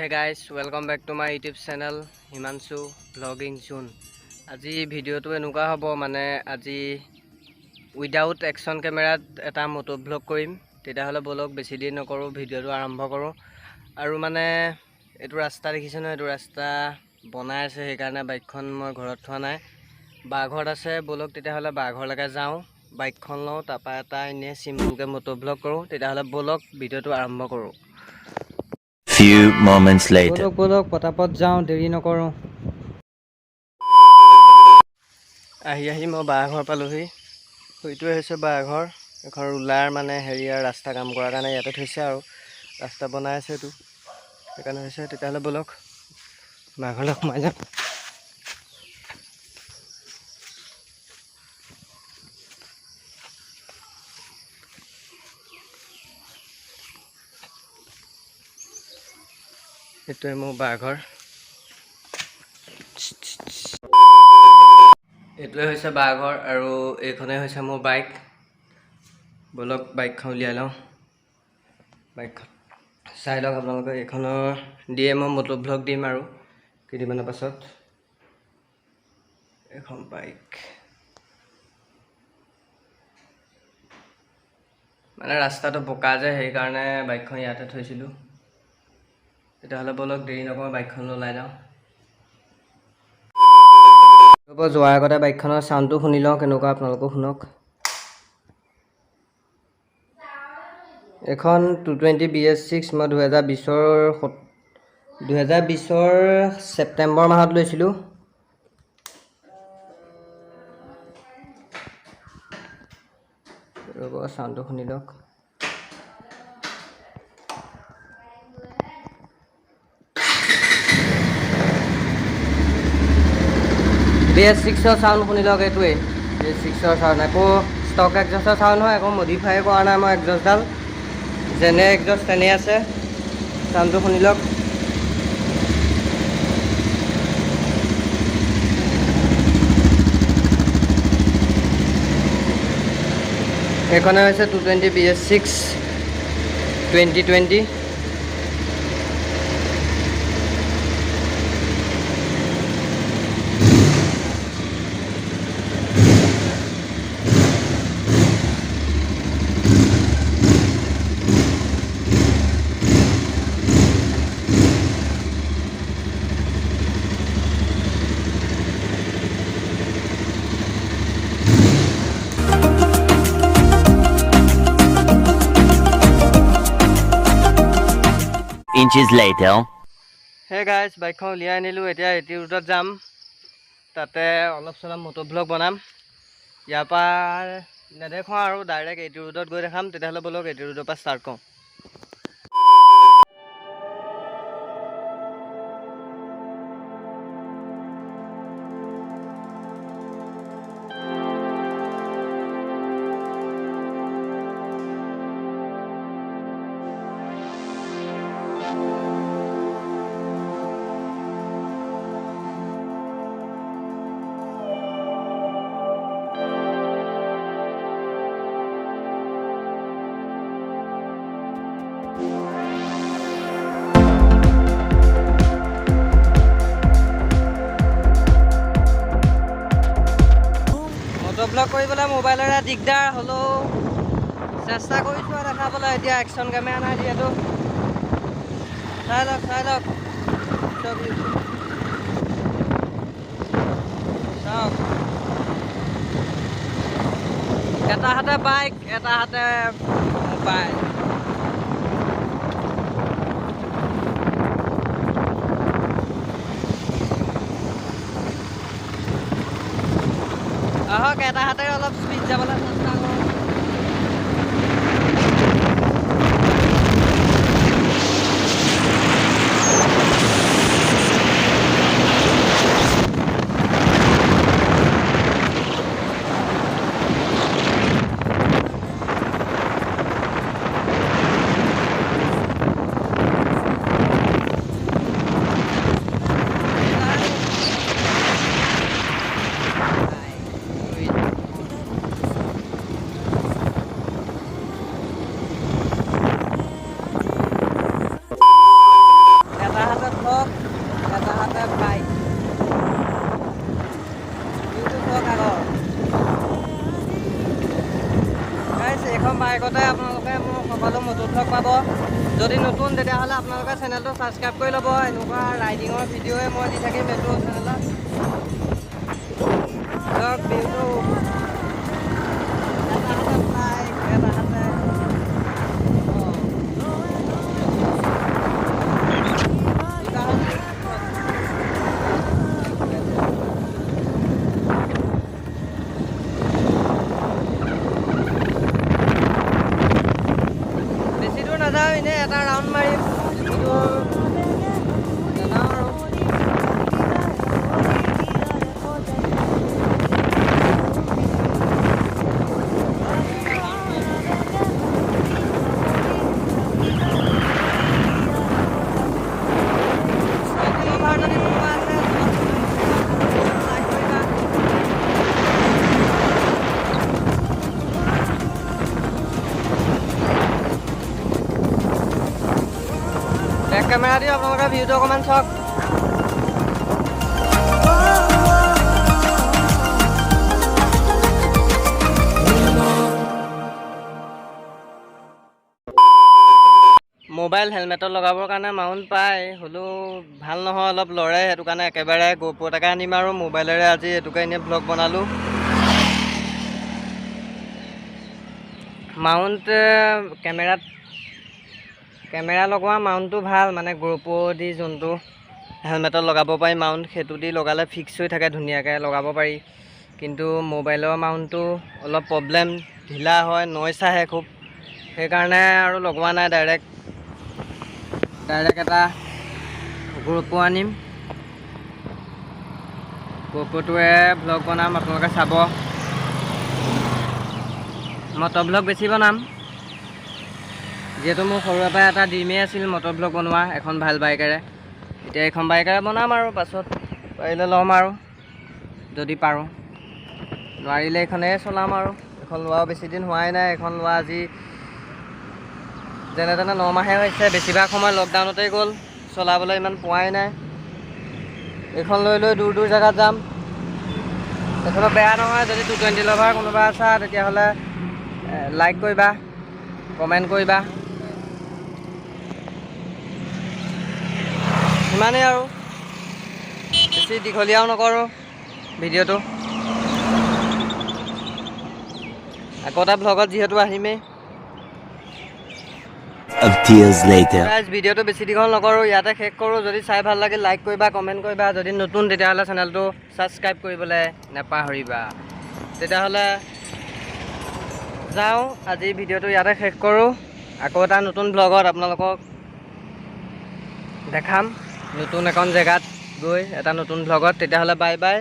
Hey guys, welcome back to my YouTube channel Himanshu vlogging soon. আজি ভিডিওটো এনেকুৱা হ'ব মানে আজি উইদাউট অ্যাকশন ক্যামেৰাত এটা মোটো ব্লগ কৰিম তেতিয়া হলে বলক বেছি দিন নকৰো ভিডিওটো আৰম্ভ কৰো আৰু মানে এটো ৰাস্তা দেখিছে ন এটো ৰাস্তা বনাই আছে সেই কাৰণে বাইকখন মই ঘৰত থোৱা নাই বাঘৰত আছে বলক তেতিয়া হলে বাঘৰ লাগে যাও বাইকখন লও তাপা এটা ইনে সিম্পলকে মোটো ব্লগ কৰো তেতিয়া হলে বলক ভিডিওটো আৰম্ভ কৰো Few moments later. বলক পটাপট যাও দেৰি নকৰো আহি মই বাঘৰ পালোহি হইটোৱে হৈছে বাঘৰ এখন ৰুলাৰ মানে হেৰিয়াৰ ৰাস্তা কাম কৰাৰ কাৰণে ইয়াতে থৈছে আৰু ৰাস্তা বনাই আছে তো সেইকাৰণে হৈছে তেতিয়া হলে বলক বাঘৰ লগ মাই যাম এটোৱে মোৰ বাঘৰ এটোৱে হৈছে বাঘৰ আৰু এইখনে হৈছে মোৰ বাইক বলক বাইকখন উলিয়াই লওঁ বাইকখন চাই লওক আপোনালোকে এইখনৰ দিয়ে মই মোটো ব্লগ দিম আৰু কেইদিনমানৰ পাছত এখন বাইক মানে ৰাস্তাটো বোকা যে সেই কাৰণে বাইকখন ইয়াতে থৈছিলো এটা হলে বলক দেৰি নকৰো বাইকখন ওলাই যাওঁ যোৱাৰ আগতে বাইকখনৰ সাউণ্ডটো শুনি লওঁ কেনেকুৱা আপোনালোকক শুনক এখন 220 BS6 মই 2020 সেপ্টেম্বৰ মাহত লৈছিলো ৰব সাউণ্ডটো শুনি লওক BS6 সাউন্ড শুনি লওক এটোৱে BS6 সাউন্ড আকৌ স্টক এক্সজস্টৰ সাউন্ড হয় আকৌ মডিফাই কৰা নাই মই এক্সজস্টডাল যেনে এক্সজস্ট তেনে আছে সাউন্ডটো শুনি লওক এখনে হৈছে 220 BS6 2020 Inches later. Hey guys, বাইকখন উলিয়াই আনিলো এতিয়া এটি ৰুটত যাম তাতে অলপ চলপ মোটো ব্লগ বনাম ইয়াৰ পৰা নেদেখো আৰু ডাইৰেক্ট এটি ৰুটত গৈ দেখাম তেতিয়া হলে বলক এটি ৰুটৰ পৰা ষ্টাৰ্ট কৰোঁ ব্লগ কৰিবলৈ মোবাইলৰে দিগদাৰ হলো চেষ্টা কৰিছো আৰু দেখাবলৈ এতিয়া অ্যাকশন ক্যামেৰা নাই যিহেতু চাই লওক চাওক এটা হাতে বাইক এটা হাতে মোবাইল আহক এটা হাতে অলপ স্পীড যাবলৈ চেষ্টা কৰোঁ আপোনালোকে চেনেলটো ছাবস্ক্ৰাইব কৰি ল'ব। এনেকুৱা ৰাইডিঙৰ ভিডিঅ'ই মই দি থাকিম এইটো চেনেলত। ধৰক বিহুটো বেছি দূৰ নাযাওঁ, এনেই এটা ৰাউণ্ড মাৰিম। বেছি দূৰ নাযাওঁ আৰু। বেক কেমেৰা দি আপোনালোকে ভিউটো অকণমান চাওক। মোবাইল হেলমেটত লগাবৰ কাৰণে মাউণ্ট পায়, হ'লেও ভাল নহয়, অলপ লৰে। সেইটো কাৰণে একেবাৰে GoPro এটাকে আনিম আৰু মোবাইলেৰে আজি এইটোকে এনেই ভ্লগ বনালোঁ। মাউণ্ট কেমেৰা লগোৱা মাউণ্টটো ভাল, মানে GoPro দি যোনটো হেলমেটত লগাব পাৰি মাউণ্ট, সেইটো দি লগালে ফিক্স হৈ থাকে, ধুনীয়াকৈ লগাব পাৰি। কিন্তু মোবাইলৰ মাউণ্টটো অলপ প্ৰব্লেম, ঢিলা হয়, নইচ আহে খুব। সেইকাৰণে আৰু লগোৱা নাই। ডাইৰেক্ট এটা GoPro আনিম। GoProটোৱে ভ্লগ বনাম, আপোনালোকে চাব। মট'ভ্লগ বেছি বনাম, যিহেতু মোৰ সৰুৰে পৰা এটা ড্ৰিমেই আছিল মট'ভ্লগ বনোৱা এখন ভাল বাইকেৰে। এতিয়া এইখন বাইকেৰে বনাম আৰু পাছত পাৰিলে ল'ম আৰু, যদি পাৰোঁ। নোৱাৰিলে এইখনেই চলাম আৰু। এইখন লোৱাও বেছি দিন হোৱাই নাই, এইখন লোৱা আজি যেনে তেনে 9 মাহে হৈছে। বেছিভাগ সময় লকডাউনতেই গ'ল, চলাবলৈ ইমান পোৱাই নাই। এইখন লৈ দূৰ দূৰ জেগাত যাম। এইখনো বেয়া নহয়। যদি 220 লাভাৰ কোনোবা আছা তেতিয়াহ'লে লাইক কৰিবা, কমেণ্ট কৰিবা। সিমানেই আৰু, বেছি দীঘলীয়াও নকৰোঁ ভিডিঅ'টো। আকৌ এটা ভ্লগত যিহেতু আহিমেই। ভিডিঅ'টো বেছি দীঘল নকৰোঁ, ইয়াতে শেষ কৰোঁ। যদি চাই ভাল লাগে লাইক কৰিবা, কমেণ্ট কৰিবা। যদি নতুন তেতিয়াহ'লে চেনেলটো ছাবস্ক্ৰাইব কৰিবলৈ নেপাহৰিবা। তেতিয়াহ'লে যাওঁ, আজি ভিডিঅ'টো ইয়াতে শেষ কৰোঁ। আকৌ এটা নতুন ভ্লগত আপোনালোকক দেখাম, নতুন এখন জেগাত গৈ এটা নতুন ভ্লগত। তেতিয়াহ'লে বাই বাই।